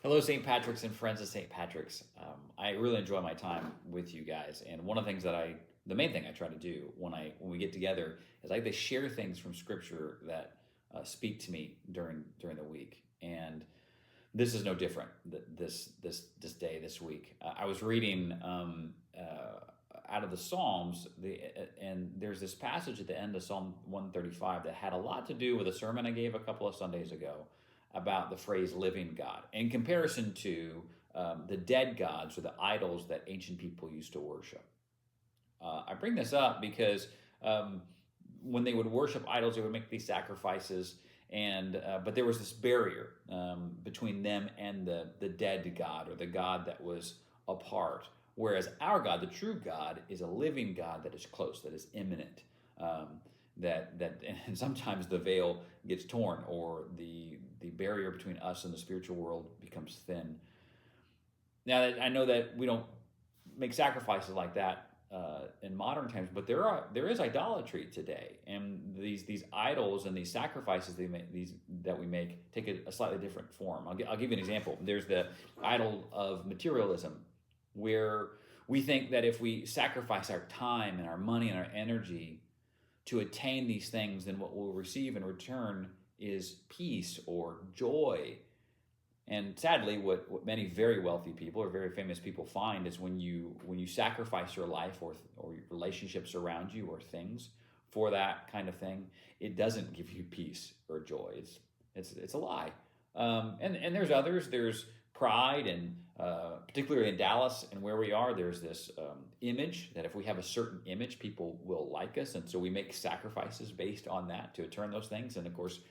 Hello, St. Patrick's and friends of St. Patrick's. I really enjoy my time with you guys, and one of the things the main thing I try to do when we get together is I like to share things from Scripture that speak to me during the week, and this is no different. This day this week, I was reading out of the Psalms, and there's this passage at the end of Psalm 135 that had a lot to do with a sermon I gave a couple of Sundays ago about the phrase living God in comparison to the dead gods or the idols that ancient people used to worship. I bring this up because when they would worship idols, they would make these sacrifices, and but there was this barrier between them and the dead God or the God that was apart. Whereas our God, the true God, is a living God that is close, that is imminent. And sometimes the veil gets torn, or the barrier between us and the spiritual world becomes thin. Now, I know that we don't make sacrifices like that in modern times, but there is idolatry today, and these idols and these sacrifices that we make take a slightly different form. I'll give you an example. There's the idol of materialism, where we think that if we sacrifice our time and our money and our energy to attain these things, then what we'll receive in return is peace or joy. And sadly, what many very wealthy people or very famous people find is when you sacrifice your life or your relationships around you or things for that kind of thing, it doesn't give you peace or joy. It's a lie. And there's others. There's pride, and particularly in Dallas and where we are, there's this image that if we have a certain image, people will like us, and so we make sacrifices based on that to attain those things. And of course,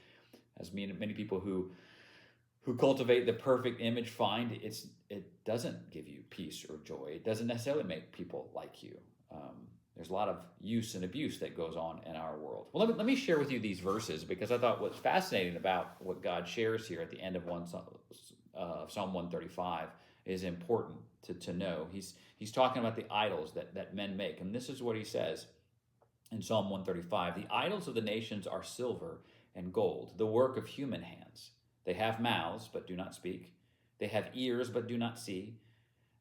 as many people who cultivate the perfect image find, it doesn't give you peace or joy. It doesn't necessarily make people like you. There's a lot of use and abuse that goes on in our world. Well, let me share with you these verses, because I thought what's fascinating about what God shares here at the end of Psalm 135 is important to know. He's talking about the idols that men make, and this is what he says in Psalm 135: "The idols of the nations are silver and gold, the work of human hands. They have mouths, but do not speak. They have ears, but do not see.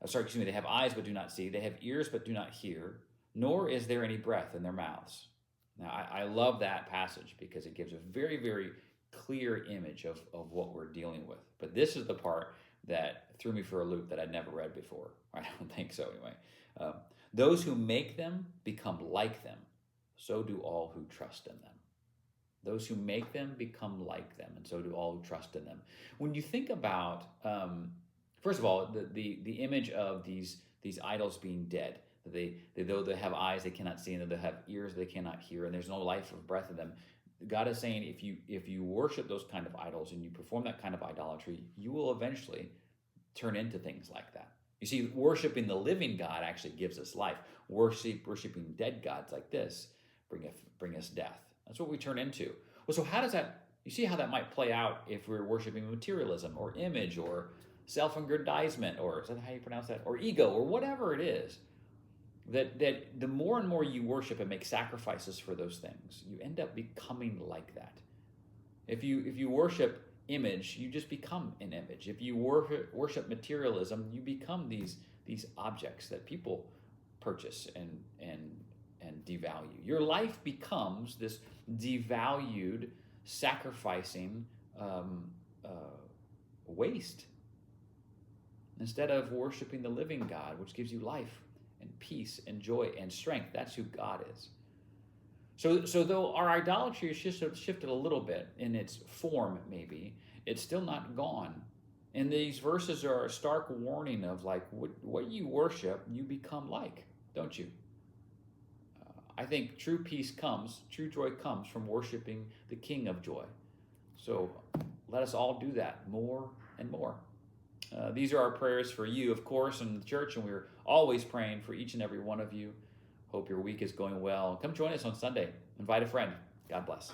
They have eyes, but do not see. They have ears, but do not hear. Nor is there any breath in their mouths." Now, I love that passage because it gives a very, very clear image of what we're dealing with. But this is the part that threw me for a loop that I'd never read before. I don't think so, anyway. "Those who make them become like them. So do all who trust in them." Those who make them become like them, and so do all who trust in them. When you think about, first of all, the image of these idols being dead, though they have eyes they cannot see, and though they have ears they cannot hear, and there's no life or breath in them, God is saying if you worship those kind of idols and you perform that kind of idolatry, you will eventually turn into things like that. You see, worshiping the living God actually gives us life. Worshiping dead gods like this bring us death. That's what we turn into. Well, so how does that, you see how that might play out if we're worshiping materialism or image or self-aggrandizement, or is that how you pronounce that? Or ego, or whatever it is. That the more and more you worship and make sacrifices for those things, you end up becoming like that. If you worship image, you just become an image. If you worship materialism, you become these objects that people purchase and devalue. Your life becomes this devalued, sacrificing waste, instead of worshiping the living God, which gives you life and peace and joy and strength. That's who God is. So though our idolatry has shifted a little bit in its form, maybe, it's still not gone. And these verses are a stark warning of, like, what you worship, you become like, don't you? I think true joy comes from worshiping the King of joy. So let us all do that more and more. These are our prayers for you, of course, in the church, and we're always praying for each and every one of you. Hope your week is going well. Come join us on Sunday. Invite a friend. God bless.